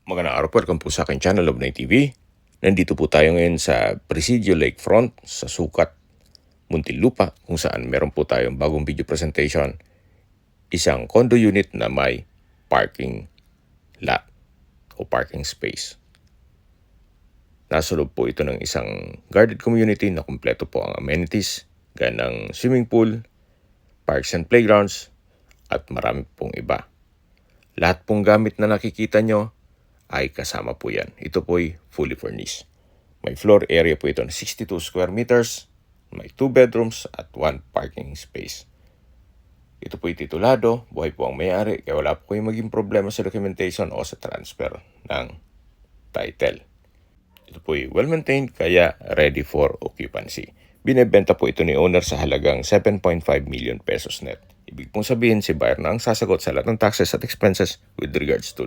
Magandang araw po, welcome po sa aking channel, Lobnoy TV. Nandito po tayo ngayon sa Presidio Lakefront sa Sukat, Muntinlupa, kung saan meron po tayong bagong video presentation. Isang condo unit na may parking lot o parking space. Nasa loob po ito ng isang guarded community na kumpleto po ang amenities, gaya ng swimming pool, parks and playgrounds, at marami pong iba. Lahat pong gamit na nakikita nyo ay kasama po yan. Ito po ay fully furnished. May floor area po ito ng 62 square meters, may 2 bedrooms at 1 parking space. Ito po ay titulado, buhay po ang may-ari, kaya wala po kayong maging problema sa documentation o sa transfer ng title. Ito po ay well-maintained, kaya ready for occupancy. Binebenta po ito ni owner sa halagang 7.5 million pesos net. Ibig pong sabihin si buyer na ang sasagot sa lahat ng taxes at expenses with regards to